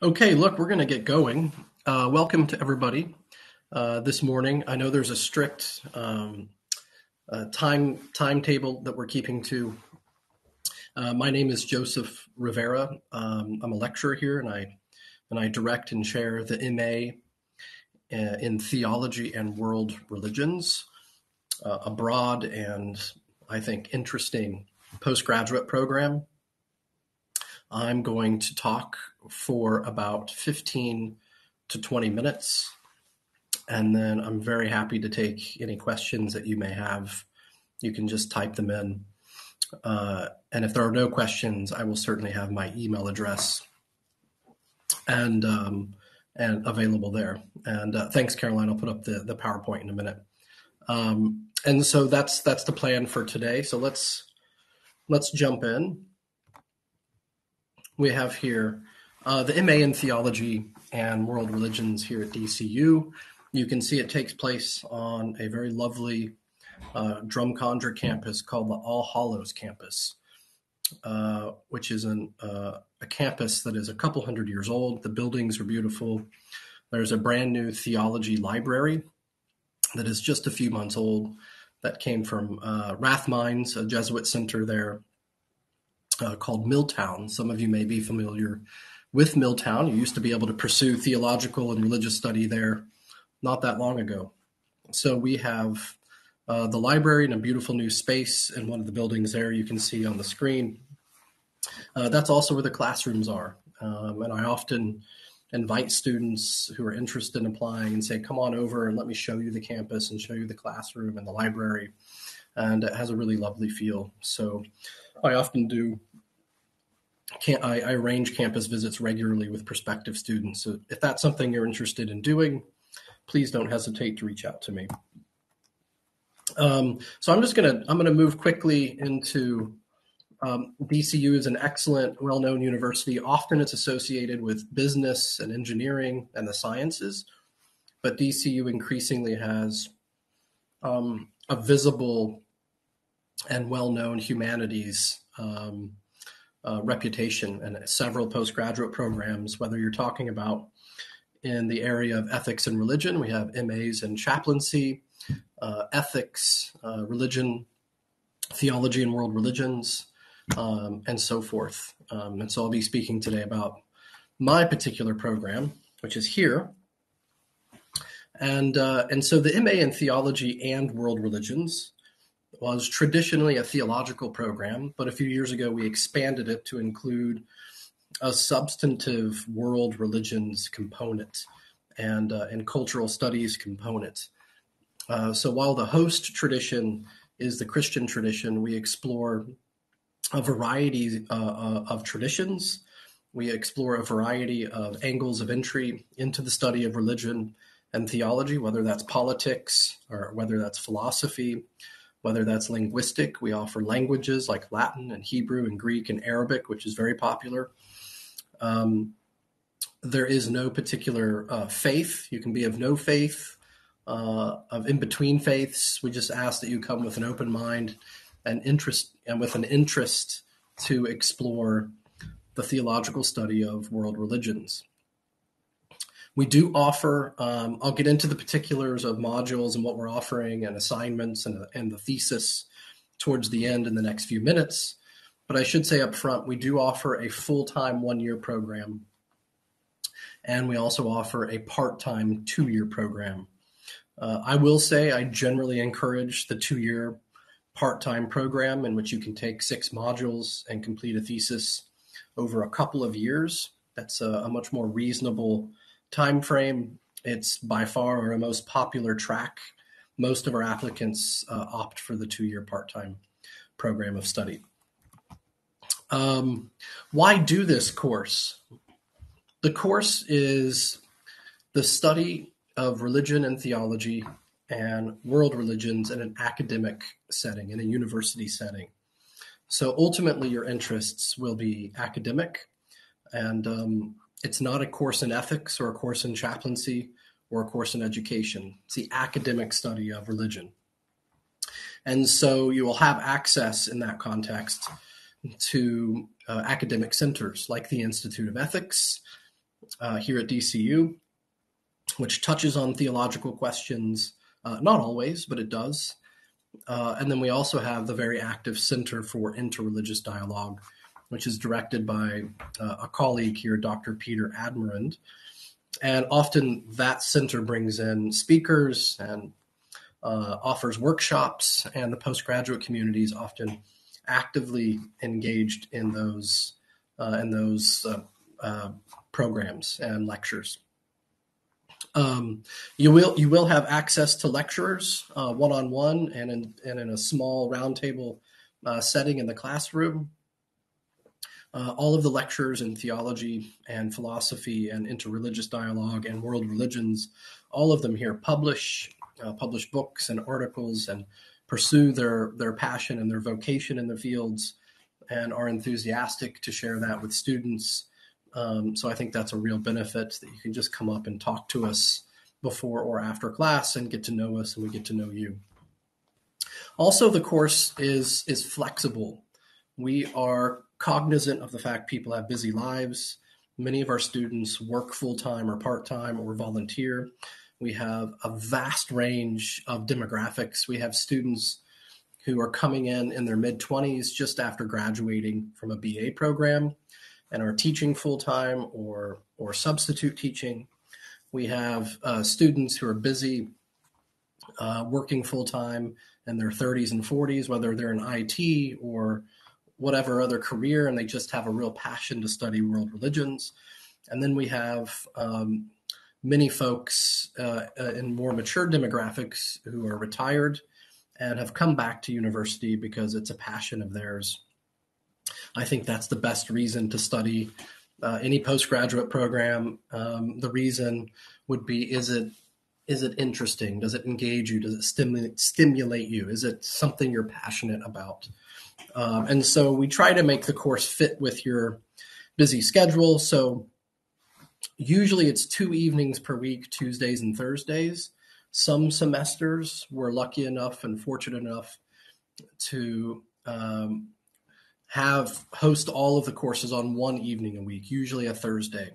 Okay, look, we're going to get going. Welcome to everybody this morning. I know there's a strict timetable that we're keeping to. My name is Joseph Rivera. I'm a lecturer here, and I direct and chair the MA in Theology and World Religions, a broad and I think interesting postgraduate program. I'm going to talk for about 15 to 20 minutes, and then I'm very happy to take any questions that you may have. You can just type them in. And if there are no questions, I will certainly have my email address and available there. And thanks, Caroline. I'll put up the PowerPoint in a minute. And so that's the plan for today. So let's jump in. We have here the MA in Theology and World Religions here at DCU. You can see it takes place on a very lovely Drumcondra campus called the All Hallows campus, which is a campus that is a couple hundred years old. The buildings are beautiful. There's a brand new theology library that is just a few months old that came from Rathmines, a Jesuit center there. Called Milltown. Some of you may be familiar with Milltown. You used to be able to pursue theological and religious study there not that long ago. So we have the library in a beautiful new space in one of the buildings there you can see on the screen. That's also where the classrooms are. And I often invite students who are interested in applying and say, come on over and let me show you the campus and show you the classroom and the library. And it has a really lovely feel. So I often do. I arrange campus visits regularly with prospective students. So if that's something you're interested in doing, please don't hesitate to reach out to me. So I'm gonna move quickly into DCU is an excellent, well-known university. Often it's associated with business and engineering and the sciences, but DCU increasingly has a visible and well-known humanities reputation and several postgraduate programs, whether you're talking about in the area of ethics and religion. We have MAs in chaplaincy, ethics, religion, theology and world religions, and so forth. And so I'll be speaking today about my particular program, which is here. And so the MA in theology and world religions was traditionally a theological program, but a few years ago we expanded it to include a substantive world religions component and cultural studies component. So while the host tradition is the Christian tradition, we explore a variety of traditions. We explore a variety of angles of entry into the study of religion and theology, whether that's politics or whether that's philosophy, whether that's linguistic. We offer languages like Latin and Hebrew and Greek and Arabic, which is very popular. There is no particular faith. You can be of no faith, of in-between faiths. We just ask that you come with an open mind and interest, and with an interest to explore the theological study of world religions. We do offer, I'll get into the particulars of modules and what we're offering and assignments and the thesis towards the end in the next few minutes. But I should say up front, we do offer a full-time 1-year program. And we also offer a part-time 2-year program. I will say I generally encourage the 2-year part-time program in which you can take 6 modules and complete a thesis over a couple of years. That's a much more reasonable time frame. It's by far our most popular track. Most of our applicants opt for the 2-year part-time program of study. Why do this course? The course is the study of religion and theology and world religions in an academic setting, in a university setting. So ultimately your interests will be academic, and it's not a course in ethics or a course in chaplaincy or a course in education. It's the academic study of religion. And so you will have access in that context to academic centers like the Institute of Ethics, here at DCU, which touches on theological questions, not always, but it does. And then we also have the very active Center for Interreligious Dialogue, which is directed by a colleague here, Dr. Peter Admirand. And often that center brings in speakers and offers workshops, and the postgraduate community is often actively engaged in those programs and lectures. You will have access to lecturers one-on-one and in a small roundtable setting in the classroom. All of the lectures in theology and philosophy and interreligious dialogue and world religions, all of them here publish books and articles and pursue their passion and their vocation in the fields, and are enthusiastic to share that with students. So I think that's a real benefit, that you can just come up and talk to us before or after class and get to know us, and we get to know you. Also, the course is flexible. We are cognizant of the fact people have busy lives. Many of our students work full-time or part-time or volunteer. We have a vast range of demographics. We have students who are coming in their mid-20s just after graduating from a BA program and are teaching full-time or substitute teaching. We have students who are busy working full-time in their 30s and 40s, whether they're in IT or whatever other career, and they just have a real passion to study world religions. And then we have many folks in more mature demographics who are retired and have come back to university because it's a passion of theirs. I think that's the best reason to study any postgraduate program. The reason would be, is it interesting? Does it engage you? Does it stimulate you? Is it something you're passionate about? And so we try to make the course fit with your busy schedule. So usually it's 2 evenings per week, Tuesdays and Thursdays. Some semesters we're lucky enough and fortunate enough to host all of the courses on 1 evening a week, usually a Thursday.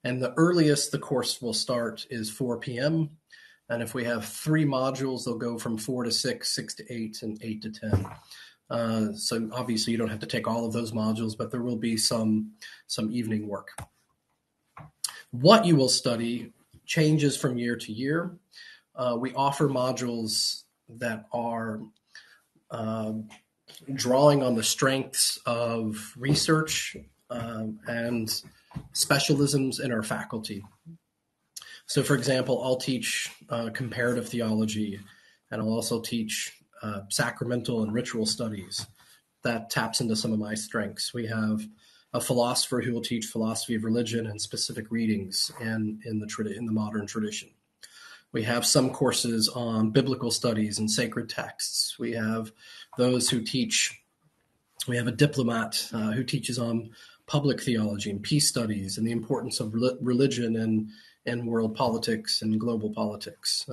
And the earliest the course will start is 4 p.m. And if we have 3 modules, they'll go from 4 to 6, 6 to 8, and 8 to 10. So obviously you don't have to take all of those modules, but there will be some evening work. What you will study changes from year to year. We offer modules that are drawing on the strengths of research and specialisms in our faculty. So, for example, I'll teach comparative theology, and I'll also teach sacramental and ritual studies. That taps into some of my strengths. We have a philosopher who will teach philosophy of religion and specific readings in the modern tradition. We have some courses on biblical studies and sacred texts. We have those who teach. We have a diplomat who teaches on public theology and peace studies and the importance of religion and world politics and global politics,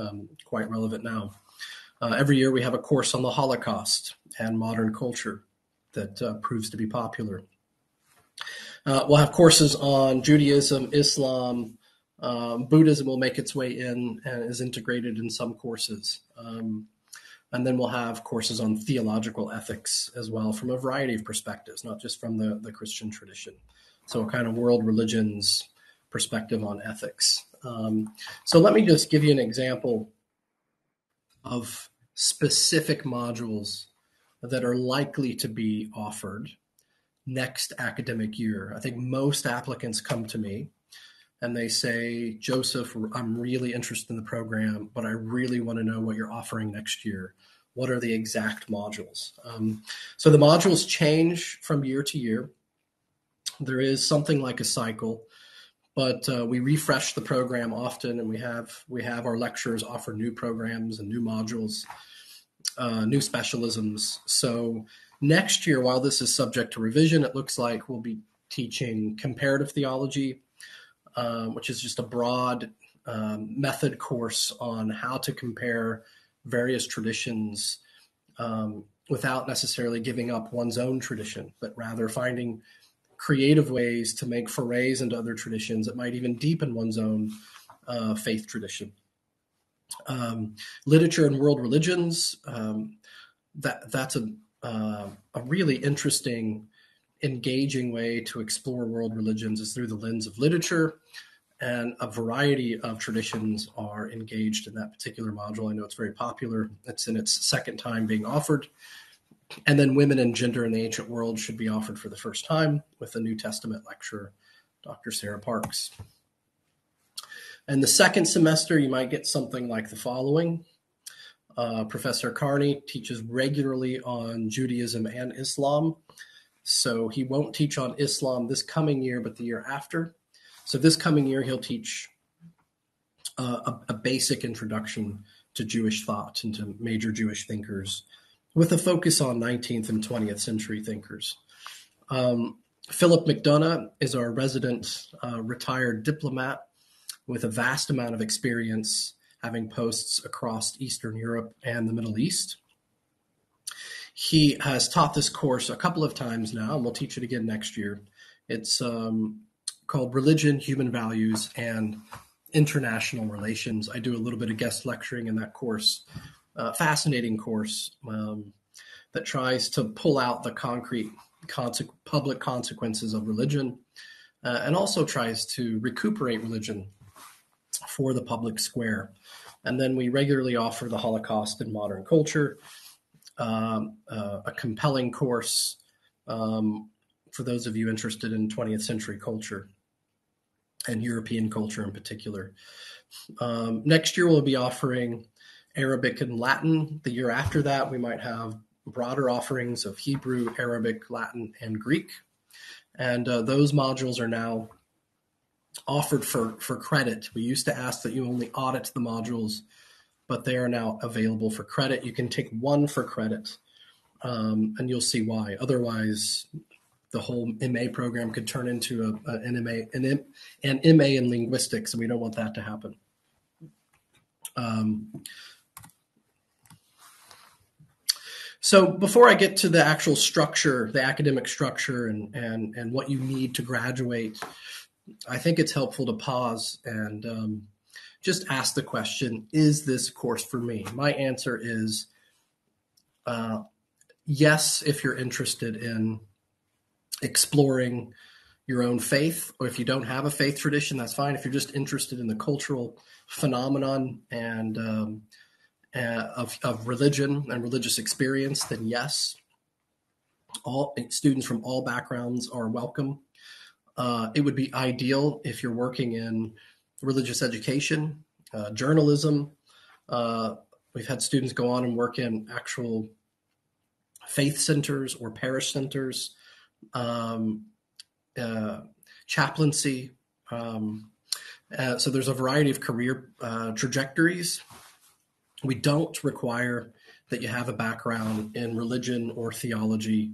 quite relevant now. Every year we have a course on the Holocaust and modern culture that proves to be popular. We'll have courses on Judaism, Islam, Buddhism will make its way in and is integrated in some courses. And then we'll have courses on theological ethics as well, from a variety of perspectives, not just from the Christian tradition. So a kind of world religions perspective on ethics. So let me just give you an example of specific modules that are likely to be offered next academic year. I think most applicants come to me and they say, Joseph, I'm really interested in the program, but I really want to know what you're offering next year. What are the exact modules? So the modules change from year to year. There is something like a cycle, but we refresh the program often, and we have our lecturers offer new programs and new modules, new specialisms. So next year, while this is subject to revision, it looks like we'll be teaching comparative theology, which is just a broad method course on how to compare various traditions without necessarily giving up one's own tradition, but rather finding creative ways to make forays into other traditions that might even deepen one's own faith tradition. Literature and world religions, that's a really interesting, engaging way to explore world religions is through the lens of literature, and a variety of traditions are engaged in that particular module. I know it's very popular. It's in its second time being offered. And then Women and Gender in the Ancient World should be offered for the first time with the New Testament lecturer, Dr. Sarah Parks. And the second semester, you might get something like the following. Professor Carney teaches regularly on Judaism and Islam. So he won't teach on Islam this coming year, but the year after. So this coming year, he'll teach a basic introduction to Jewish thought and to major Jewish thinkers, with a focus on 19th and 20th century thinkers. Philip McDonough is our resident retired diplomat with a vast amount of experience, having posts across Eastern Europe and the Middle East. He has taught this course a couple of times now, and we'll teach it again next year. It's called Religion, Human Values, and International Relations. I do a little bit of guest lecturing in that course. Fascinating course that tries to pull out the concrete public consequences of religion, and also tries to recuperate religion for the public square. And then we regularly offer the Holocaust in modern culture, a compelling course for those of you interested in 20th century culture and European culture in particular. Next year, we'll be offering Arabic and Latin. The year after that, we might have broader offerings of Hebrew, Arabic, Latin, and Greek. And those modules are now offered for credit. We used to ask that you only audit the modules, but they are now available for credit. You can take one for credit, and you'll see why. Otherwise, the whole MA program could turn into an MA in linguistics, and we don't want that to happen. So before I get to the actual structure, the academic structure, and what you need to graduate, I think it's helpful to pause and just ask the question, is this course for me? My answer is yes, if you're interested in exploring your own faith, or if you don't have a faith tradition, that's fine. If you're just interested in the cultural phenomenon and of religion and religious experience, then yes, all students from all backgrounds are welcome. It would be ideal if you're working in religious education, journalism. We've had students go on and work in actual faith centers or parish centers, chaplaincy. So there's a variety of career trajectories. We don't require that you have a background in religion or theology,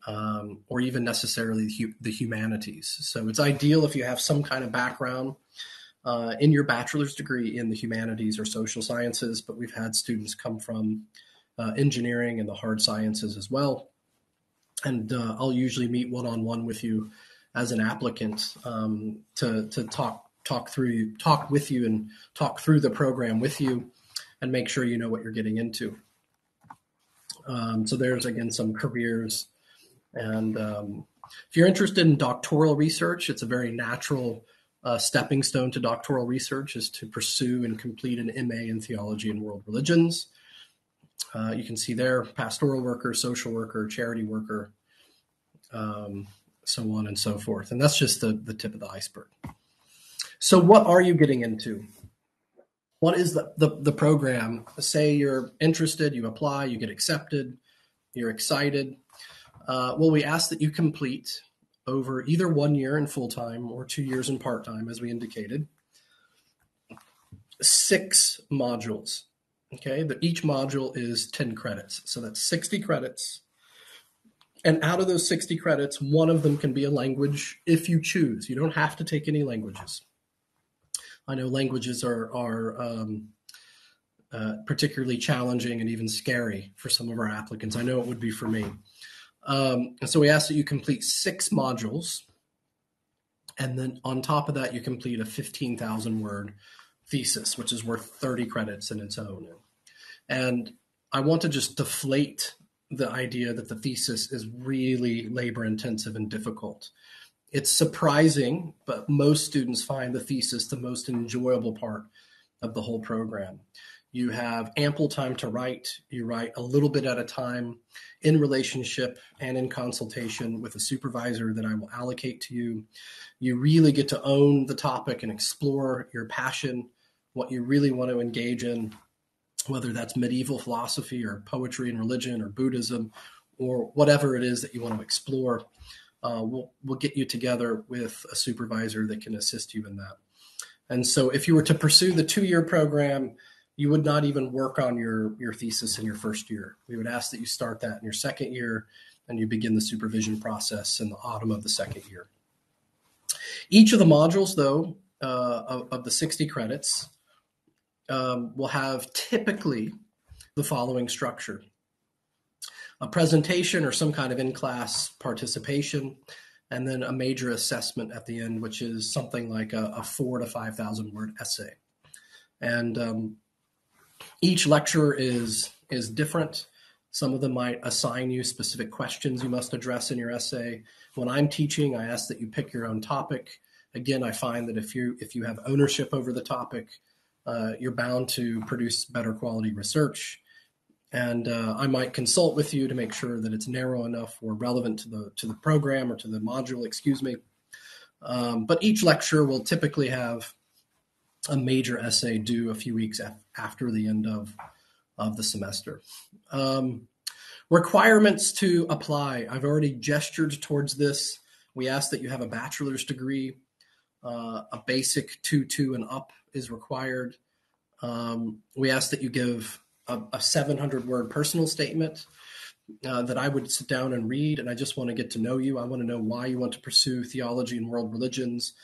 or even necessarily the humanities. So it's ideal if you have some kind of background in your bachelor's degree in the humanities or social sciences, but we've had students come from engineering and the hard sciences as well. And I'll usually meet one-on-one with you as an applicant to talk with you and talk through the program with you and make sure you know what you're getting into. So there's, again, some careers. And if you're interested in doctoral research, it's a very natural stepping stone to doctoral research is to pursue and complete an MA in theology and world religions. You can see there, pastoral worker, social worker, charity worker, so on and so forth. And that's just the tip of the iceberg. So what are you getting into? What is the program? Say you're interested, you apply, you get accepted, you're excited. Well, we ask that you complete over either 1 year in full-time or 2 years in part-time, as we indicated, 6 modules. Okay, each module is 10 credits. So that's 60 credits. And out of those 60 credits, one of them can be a language if you choose. You don't have to take any languages. I know languages are particularly challenging and even scary for some of our applicants. I know it would be for me. And so we ask that you complete 6 modules, and then on top of that, you complete a 15,000-word thesis, which is worth 30 credits in its own. And I want to just deflate the idea that the thesis is really labor-intensive and difficult. It's surprising, but most students find the thesis the most enjoyable part of the whole program. You have ample time to write. You write a little bit at a time in relationship and in consultation with a supervisor that I will allocate to you. You really get to own the topic and explore your passion, what you really want to engage in, whether that's medieval philosophy or poetry and religion or Buddhism or whatever it is that you want to explore. We'll get you together with a supervisor that can assist you in that. And so if you were to pursue the 2-year program, you would not even work on your thesis in your first year. We would ask that you start that in your second year, and you begin the supervision process in the autumn of the second year. Each of the modules, though, of the 60 credits, will have typically the following structure: a presentation or some kind of in-class participation, and then a major assessment at the end, which is something like a 4,000 to 5,000 word essay. And each lecture is different. Some of them might assign you specific questions you must address in your essay. When I'm teaching, I ask that you pick your own topic. Again, I find that if you have ownership over the topic, you're bound to produce better quality research. And I might consult with you to make sure that it's narrow enough or relevant to the program or to the module, But each lecture will typically have a major essay due a few weeks after the end of the semester. Requirements to apply. I've already gestured towards this. We ask that you have a bachelor's degree. A basic 2.2 and up is required. We ask that you give a 700-word personal statement that I would sit down and read, and I just want to get to know you. I want to know why you want to pursue theology and world religions,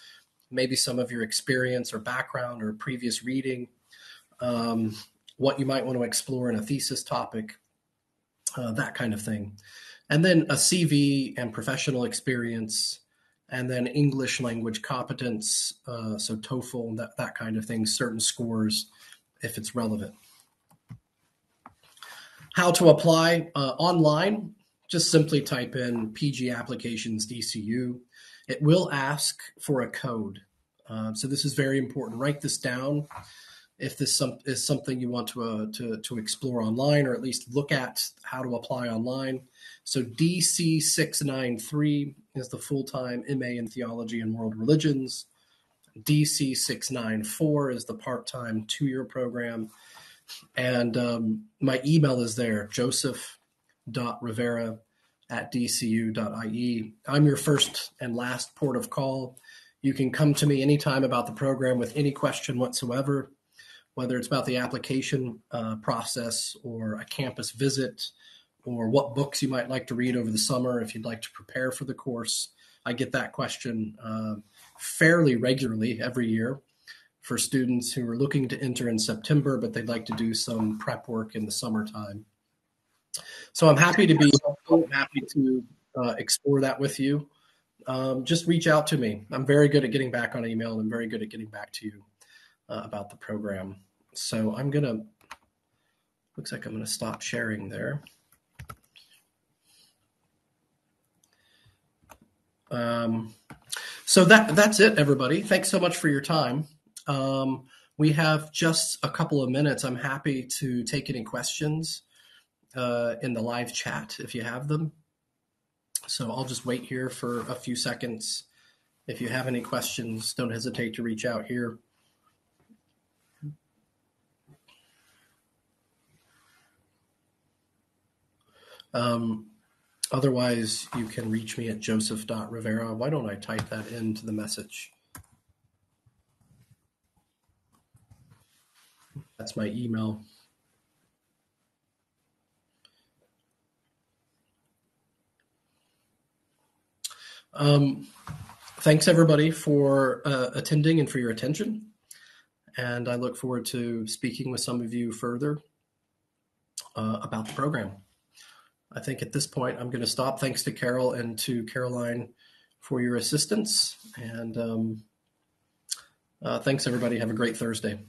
maybe some of your experience or background or previous reading, what you might want to explore in a thesis topic, that kind of thing. And then a CV and professional experience, and then English language competence, so TOEFL, that kind of thing, certain scores if it's relevant. How to apply online, just simply type in PG Applications DCU. It will ask for a code. So this is very important. Write this down if this is something you want to explore online, or at least look at how to apply online. So DC693 is the full-time MA in Theology and World Religions. DC694 is the part-time 2-year program. And my email is there, joseph.rivera@dcu.ie. I'm your first and last port of call. You can come to me anytime about the program with any question whatsoever, whether it's about the application process or a campus visit, or what books you might like to read over the summer if you'd like to prepare for the course. I get that question fairly regularly every year for students who are looking to enter in September, but they'd like to do some prep work in the summertime. So I'm happy to be helpful. I'm happy to explore that with you. Just reach out to me. I'm very good at getting back on email, and I'm very good at getting back to you about the program. So looks like I'm going to stop sharing there. So that's it, everybody. Thanks so much for your time. We have just a couple of minutes. I'm happy to take any questions in the live chat if you have them. So I'll just wait here for a few seconds. If you have any questions, don't hesitate to reach out here. Otherwise, you can reach me at joseph.rivera. Why don't I type that into the message? That's my email. Thanks, everybody, for attending and for your attention. And I look forward to speaking with some of you further about the program. I think at this point I'm going to stop. Thanks to Carol and to Caroline for your assistance. And thanks, everybody. Have a great Thursday.